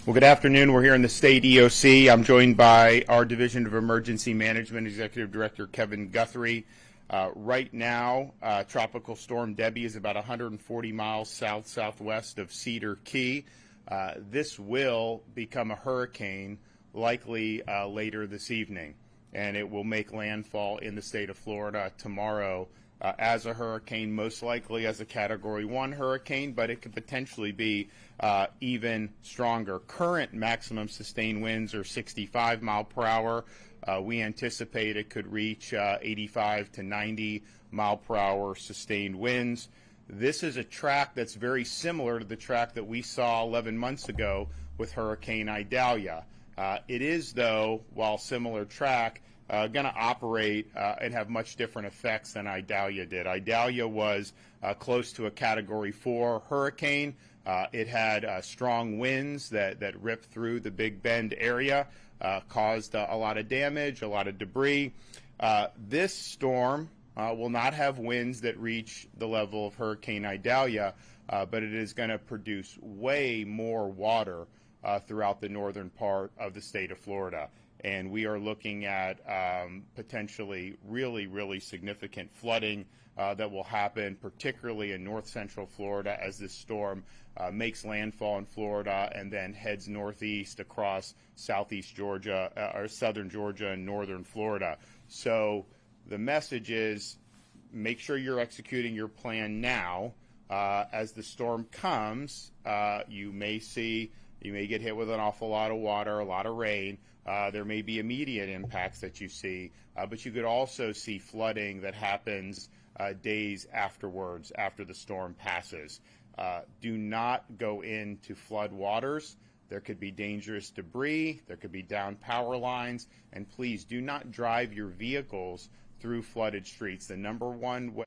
Well, good afternoon. We're here in the state EOC. I'm joined by our Division of Emergency Management Executive Director Kevin Guthrie. Right now, Tropical Storm Debby is about 140 miles south-southwest of Cedar Key. This will become a hurricane likely later this evening, and it will make landfall in the state of Florida tomorrow as a hurricane, most likely as a Category 1 hurricane, but it could potentially be even stronger. Current maximum sustained winds are 65 mile per hour. We anticipate it could reach 85 to 90 mile per hour sustained winds. This is a track that's very similar to the track that we saw 11 months ago with Hurricane Idalia. It is, though, while similar track, going to operate and have much different effects than Idalia did. Idalia was close to a Category 4 hurricane. It had strong winds that ripped through the Big Bend area, caused a lot of damage, a lot of debris. This storm will not have winds that reach the level of Hurricane Idalia, but it is going to produce way more water throughout the northern part of the state of Florida. And we are looking at potentially really significant flooding that will happen, particularly in north central Florida, as this storm makes landfall in Florida and then heads northeast across southeast Georgia, or southern Georgia and northern Florida. So the message is, make sure you're executing your plan now. As the storm comes, you may get hit with an awful lot of water, a lot of rain. There may be immediate impacts that you see, but you could also see flooding that happens days afterwards, after the storm passes. Do not go into flood waters. There could be dangerous debris, there could be down power lines, and please do not drive your vehicles through flooded streets. The number one way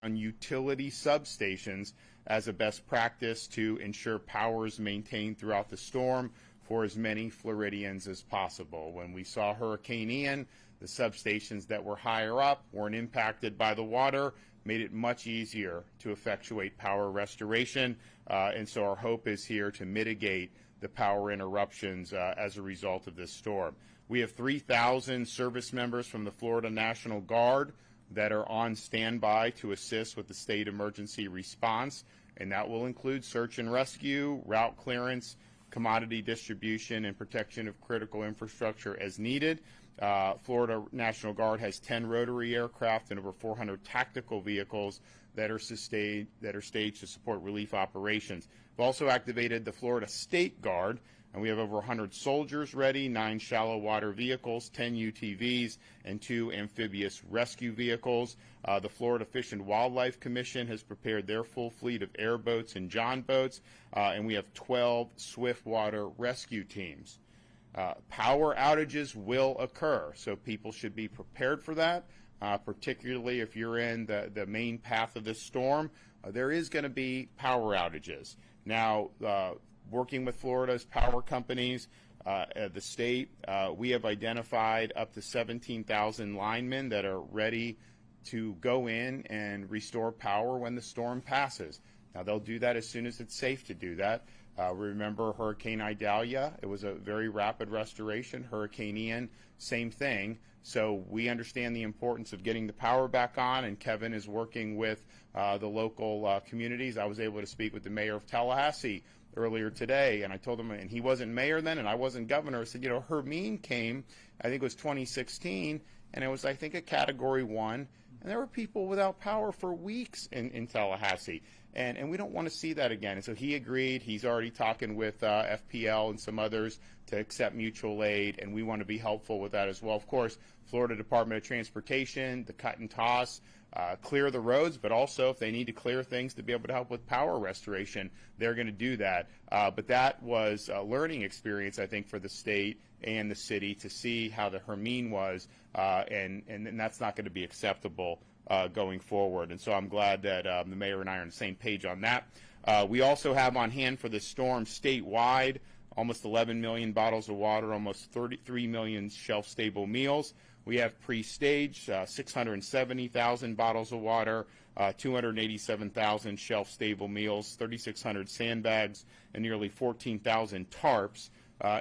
on utility substations as a best practice to ensure power is maintained throughout the storm for as many Floridians as possible. When we saw Hurricane Ian, the substations that were higher up weren't impacted by the water, made it much easier to effectuate power restoration, and so our hope is here to mitigate the power interruptions as a result of this storm. We have 3,000 service members from the Florida National Guard that are on standby to assist with the state emergency response, and that will include search and rescue, route clearance, commodity distribution, and protection of critical infrastructure as needed. Florida National Guard has 10 rotary aircraft and over 400 tactical vehicles that are staged to support relief operations. We've also activated the Florida State Guard, and we have over 100 soldiers ready, 9 shallow water vehicles, 10 UTVs, and 2 amphibious rescue vehicles. The Florida Fish and Wildlife Commission has prepared their full fleet of airboats and john boats, and we have 12 swiftwater rescue teams. Power outages will occur, so people should be prepared for that, particularly if you're in the main path of this storm. There is going to be power outages. Now, working with Florida's power companies, the state, we have identified up to 17,000 linemen that are ready to go in and restore power when the storm passes. Now, they'll do that as soon as it's safe to do that. Remember Hurricane Idalia? It was a very rapid restoration. Hurricane Ian, same thing. So we understand the importance of getting the power back on, and Kevin is working with the local communities. I was able to speak with the mayor of Tallahassee earlier today, and I told him, and he wasn't mayor then, and I wasn't governor. I said, you know, Hermine came, I think it was 2016, and it was, I think, a Category 1, and there were people without power for weeks in Tallahassee. and we don't want to see that again. And so he agreed. He's already talking with FPL and some others to accept mutual aid, and we want to be helpful with that as well. Of course, Florida Department of Transportation, the cut and toss, clear the roads, but also if they need to clear things to be able to help with power restoration, they're going to do that. But that was a learning experience, I think, for the state and the city to see how the Hermine was, and that's not going to be acceptable going forward. And so I'm glad that the mayor and I are on the same page on that. We also have on hand for the storm statewide almost 11 million bottles of water, almost 33 million shelf-stable meals. We have pre-staged 670,000 bottles of water, 287,000 shelf-stable meals, 3,600 sandbags, and nearly 14,000 tarps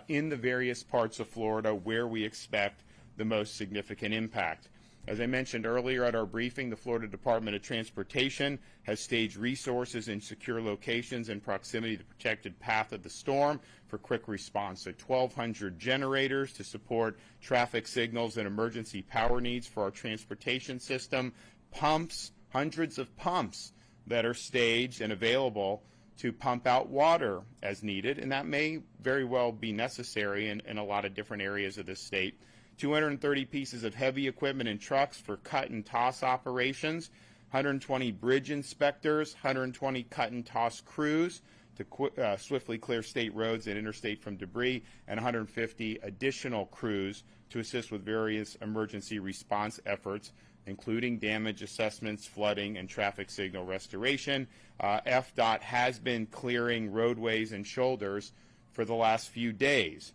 in the various parts of Florida where we expect the most significant impact. As I mentioned earlier at our briefing, the Florida Department of Transportation has staged resources in secure locations in proximity to the protected path of the storm for quick response. So 1,200 generators to support traffic signals and emergency power needs for our transportation system, pumps, hundreds of pumps that are staged and available to pump out water as needed, and that may very well be necessary in a lot of different areas of the state. 230 pieces of heavy equipment and trucks for cut and toss operations, 120 bridge inspectors, 120 cut and toss crews to swiftly clear state roads and interstate from debris, and 150 additional crews to assist with various emergency response efforts, including damage assessments, flooding, and traffic signal restoration. FDOT has been clearing roadways and shoulders for the last few days.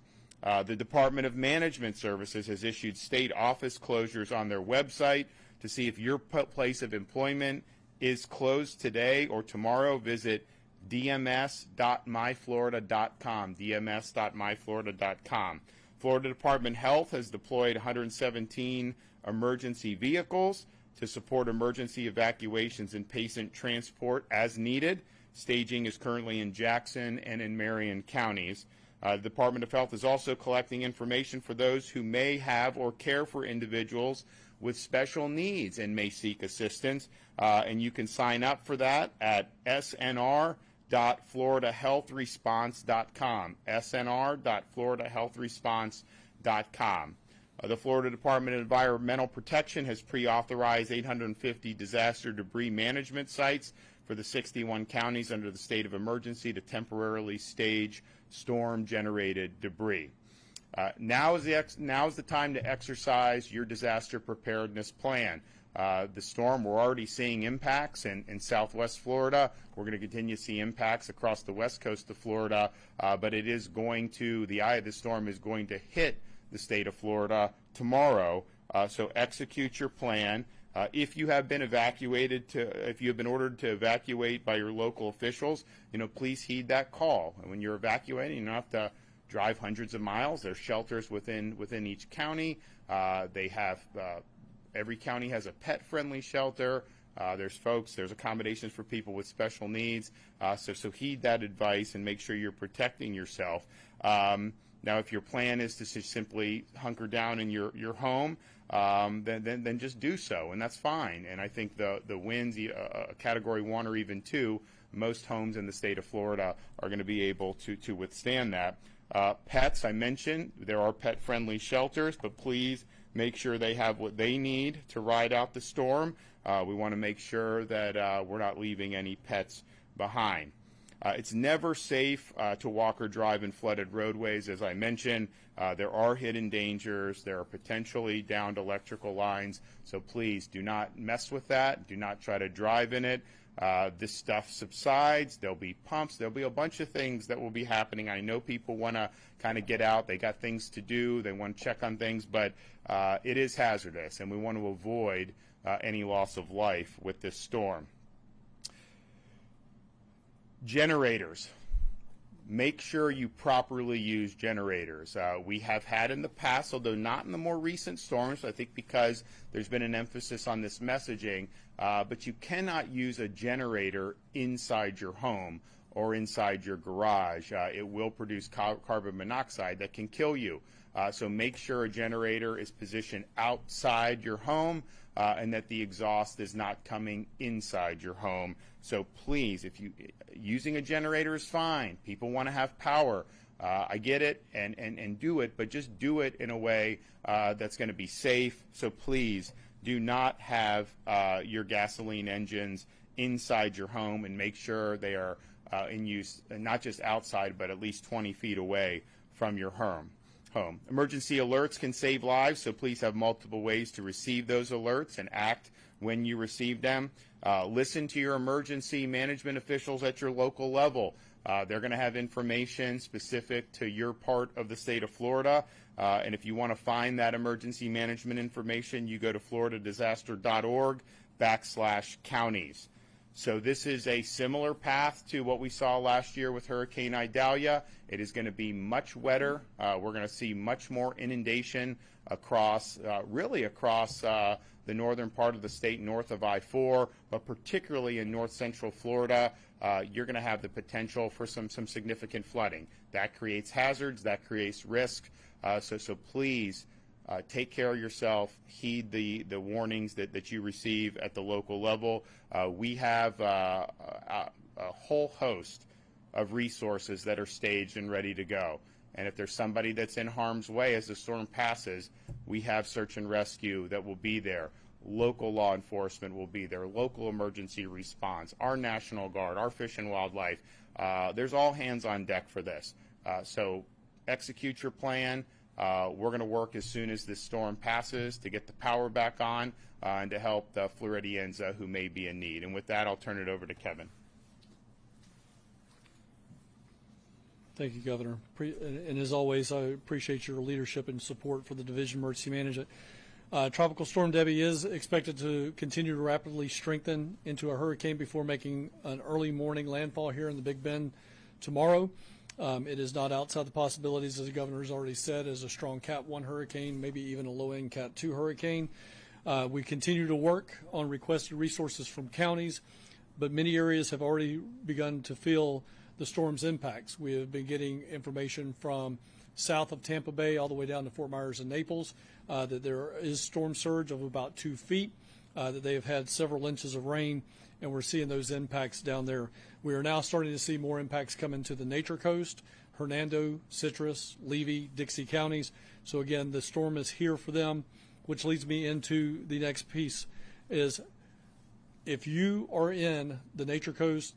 The Department of Management Services has issued state office closures on their website. To see if your place of employment is closed today or tomorrow, visit dms.myflorida.com, dms.myflorida.com. Florida Department of Health has deployed 117 emergency vehicles to support emergency evacuations and patient transport as needed. Staging is currently in Jackson and in Marion counties. The Department of Health is also collecting information for those who may have or care for individuals with special needs and may seek assistance. And you can sign up for that at snr.floridahealthresponse.com, snr.floridahealthresponse.com. The Florida Department of Environmental Protection has pre-authorized 850 disaster debris management sites for the 61 counties under the state of emergency to temporarily stage storm-generated debris. Now is the time to exercise your disaster preparedness plan. The storm, we're already seeing impacts in southwest Florida. We're going to continue to see impacts across the west coast of Florida, but it is going to, the eye of the storm is going to hit the state of Florida tomorrow. So execute your plan. If you have been if you have been ordered to evacuate by your local officials, please heed that call. And when you're evacuating, you don't have to drive hundreds of miles. There's shelters within each county. Every county has a pet-friendly shelter. There's accommodations for people with special needs. So heed that advice and make sure you're protecting yourself. Now, if your plan is to simply hunker down in your home, then just do so, and that's fine. And I think the winds, Category 1 or even 2, most homes in the state of Florida are going to be able to withstand that. Pets, I mentioned, there are pet-friendly shelters, but please make sure they have what they need to ride out the storm. We want to make sure that we're not leaving any pets behind. It's never safe to walk or drive in flooded roadways. As I mentioned, there are hidden dangers. There are potentially downed electrical lines. So please do not mess with that. Do not try to drive in it. This stuff subsides. There'll be pumps. There'll be a bunch of things that will be happening. I know people want to kind of get out. They got things to do. They want to check on things. But it is hazardous, and we want to avoid any loss of life with this storm. Generators. Make sure you properly use generators. We have had in the past, although not in the more recent storms, I think because there's been an emphasis on this messaging, but you cannot use a generator inside your home. or inside your garage. It will produce carbon monoxide that can kill you. So make sure a generator is positioned outside your home and that the exhaust is not coming inside your home. So please, using a generator is fine. People want to have power. I get it, and do it, but just do it in a way that's going to be safe. So please do not have your gasoline engines inside your home, and make sure they are in use, not just outside, but at least 20 feet away from your home. Emergency alerts can save lives, so please have multiple ways to receive those alerts and act when you receive them. Listen to your emergency management officials at your local level. They're going to have information specific to your part of the state of Florida. And if you want to find that emergency management information, you go to floridadisaster.org/counties. So this is a similar path to what we saw last year with Hurricane Idalia. It is going to be much wetter. We're going to see much more inundation across, really across the northern part of the state, north of I-4, but particularly in north central Florida. You're going to have the potential for some significant flooding. That creates hazards, that creates risk. So please take care of yourself, heed the warnings that you receive at the local level. We have a whole host of resources that are staged and ready to go. And if there's somebody that's in harm's way as the storm passes, we have search and rescue that will be there. Local law enforcement will be there, local emergency response, our National Guard, our Fish and Wildlife. There's all hands on deck for this. So execute your plan. We're going to work as soon as this storm passes to get the power back on and to help the Floridians who may be in need. And with that, I'll turn it over to Kevin. Thank you, Governor. And as always, I appreciate your leadership and support for the Division of Emergency Management. Tropical Storm Debby is expected to continue to rapidly strengthen into a hurricane before making an early morning landfall here in the Big Bend tomorrow. It is not outside the possibilities, as the Governor has already said, as a strong Cat 1 hurricane, maybe even a low-end Cat 2 hurricane. We continue to work on requested resources from counties, but many areas have already begun to feel the storm's impacts. We have been getting information from south of Tampa Bay all the way down to Fort Myers and Naples that there is storm surge of about 2 feet, that they have had several inches of rain, and we're seeing those impacts down there. We are now starting to see more impacts come into the Nature Coast, Hernando, Citrus, Levy, Dixie counties. So again, the storm is here for them, which leads me into the next piece is if you are in the Nature Coast,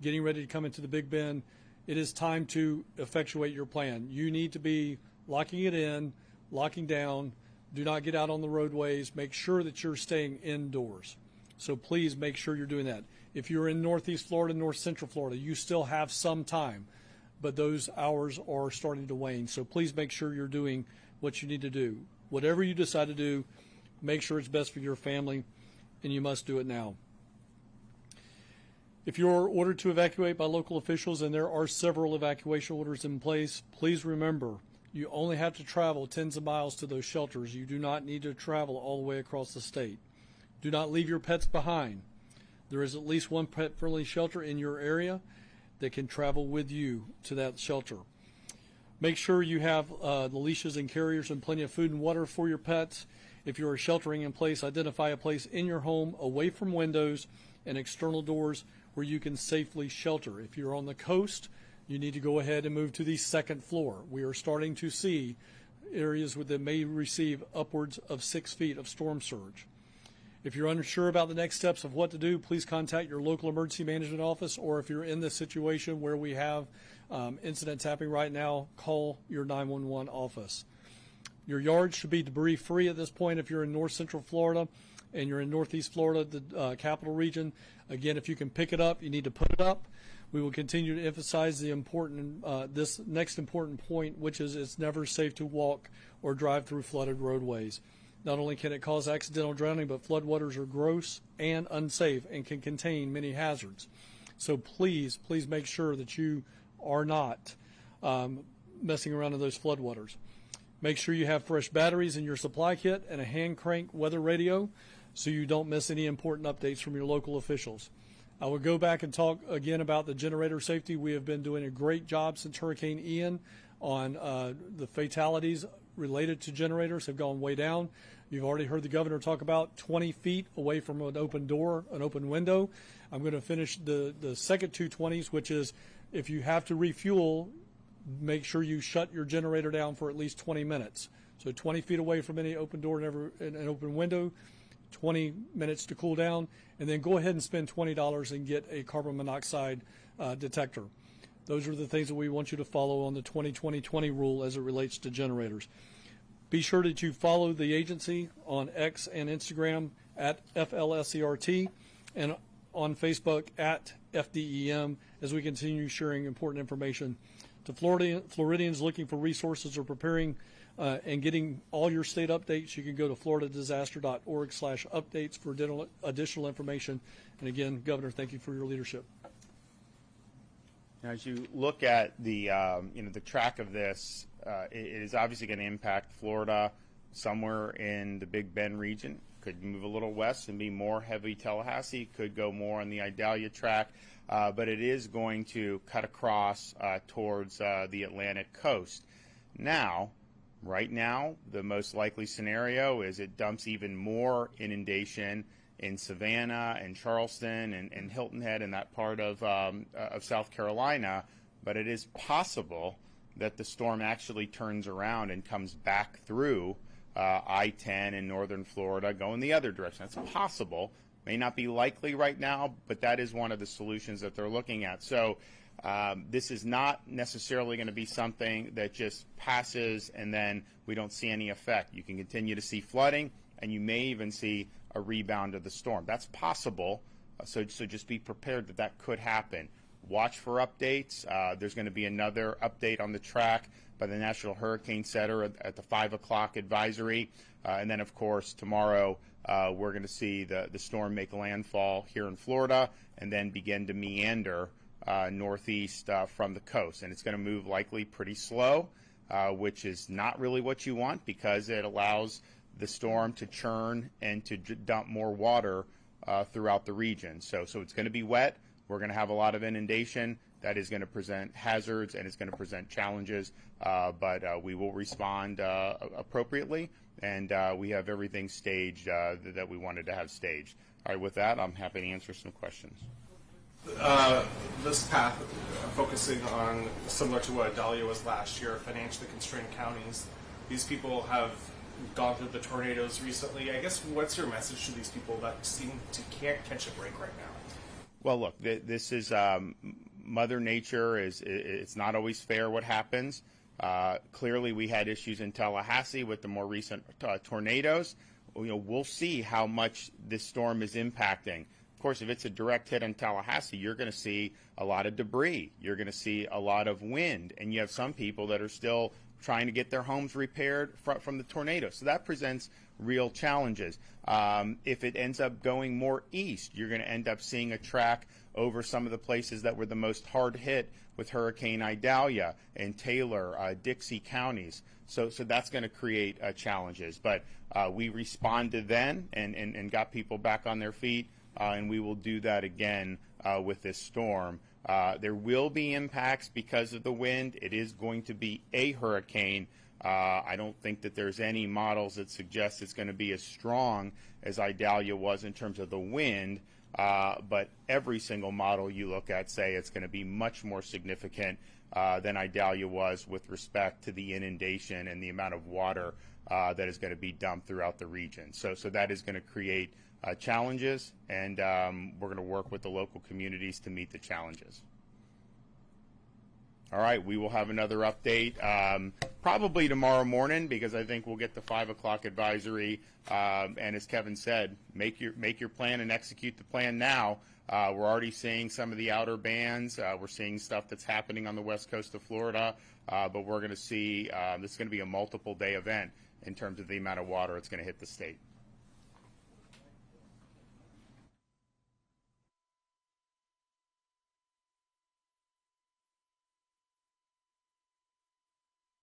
getting ready to come into the Big Bend, it is time to effectuate your plan. You need to be locking it in, locking down. Do not get out on the roadways. Make sure that you're staying indoors. So please make sure you're doing that. If you're in Northeast Florida, North Central Florida, you still have some time, but those hours are starting to wane. So please make sure you're doing what you need to do. Whatever you decide to do, make sure it's best for your family, and you must do it now. If you're ordered to evacuate by local officials, and there are several evacuation orders in place, please remember you only have to travel tens of miles to those shelters. You do not need to travel all the way across the state. Do not leave your pets behind. There is at least one pet-friendly shelter in your area that can travel with you to that shelter. Make sure you have the leashes and carriers and plenty of food and water for your pets. If you are sheltering in place, identify a place in your home away from windows and external doors where you can safely shelter. If you're on the coast, you need to go ahead and move to the second floor. We are starting to see areas that may receive upwards of 6 feet of storm surge. If you're unsure about the next steps of what to do, please contact your local emergency management office, or if you're in this situation where we have incidents happening right now, call your 911 office. Your yard should be debris free at this point if you're in North Central Florida and you're in Northeast Florida, the capital region. Again, if you can pick it up, you need to put it up. We will continue to emphasize the this next important point, which is it's never safe to walk or drive through flooded roadways. Not only can it cause accidental drowning, but floodwaters are gross and unsafe and can contain many hazards. So please make sure that you are not messing around in those floodwaters. Make sure you have fresh batteries in your supply kit and a hand crank weather radio so you don't miss any important updates from your local officials. I will go back and talk again about the generator safety. We have been doing a great job since Hurricane Ian on the fatalities related to generators have gone way down. You've already heard the governor talk about 20 feet away from an open door, an open window. I'm going to finish the second 220s, which is if you have to refuel, make sure you shut your generator down for at least 20 minutes. So 20 feet away from any open door and an open window, 20 minutes to cool down, and then go ahead and spend $20 and get a carbon monoxide detector. Those are the things that we want you to follow on the 20-20-20 rule as it relates to generators. Be sure that you follow the agency on X and Instagram at FLSERT and on Facebook at FDEM as we continue sharing important information to Floridians looking for resources or preparing and getting all your state updates. You can go to floridadisaster.org/updates for additional information. And again, Governor, thank you for your leadership. As you look at the the track of this, it is obviously going to impact Florida somewhere in the Big Bend region. Could move a little west and be more heavy Tallahassee. Could go more on the Idalia track, but it is going to cut across towards the Atlantic coast. Now, right now, the most likely scenario is it dumps even more inundation in Savannah and Charleston and Hilton Head and that part of South Carolina, but it is possible that the storm actually turns around and comes back through I-10 in northern Florida, going the other direction. That's possible. May not be likely right now, but that is one of the solutions that they're looking at. So this is not necessarily going to be something that just passes and then we don't see any effect. You can continue to see flooding, and you may even see a rebound of the storm. That's possible, so just be prepared that that could happen. Watch for updates. There's going to be another update on the track by the National Hurricane Center at the 5 o'clock advisory. And then, of course, tomorrow we're going to see the storm make landfall here in Florida and then begin to meander northeast from the coast. And it's going to move likely pretty slow, which is not really what you want because it allows the storm to churn and to dump more water throughout the region. So it's going to be wet. We're going to have a lot of inundation. That is going to present hazards and it's going to present challenges, but we will respond appropriately, and we have everything staged that we wanted to have staged. All right, with that, I'm happy to answer some questions. This path, focusing on similar to what Idalia was last year, financially constrained counties. These people have gone through the tornadoes recently. I guess what's your message to these people that seem to can't catch a break right now? Well, look, this is Mother Nature. It's not always fair what happens. Clearly, we had issues in Tallahassee with the more recent tornadoes. We'll see how much this storm is impacting. Of course, if it's a direct hit in Tallahassee, you're going to see a lot of debris. You're going to see a lot of wind, and you have some people that are still trying to get their homes repaired from the tornado. So that presents real challenges. If it ends up going more east, you're going to end up seeing a track over some of the places that were the most hard hit with Hurricane Idalia and Taylor, Dixie counties. So that's going to create challenges. But we responded then and got people back on their feet, and we will do that again with this storm. There will be impacts because of the wind. It is going to be a hurricane. I don't think that there's any models that suggest it's going to be as strong as Idalia was in terms of the wind, but every single model you look at say it's going to be much more significant than Idalia was with respect to the inundation and the amount of water that is going to be dumped throughout the region. So that is going to create challenges, and we're going to work with the local communities to meet the challenges. All right, we will have another update probably tomorrow morning because I think we'll get the 5 o'clock advisory. And as Kevin said, make your plan and execute the plan now. We're already seeing some of the outer bands. We're seeing stuff that's happening on the west coast of Florida, but we're going to see this is going to be a multiple day event in terms of the amount of water it's going to hit the state.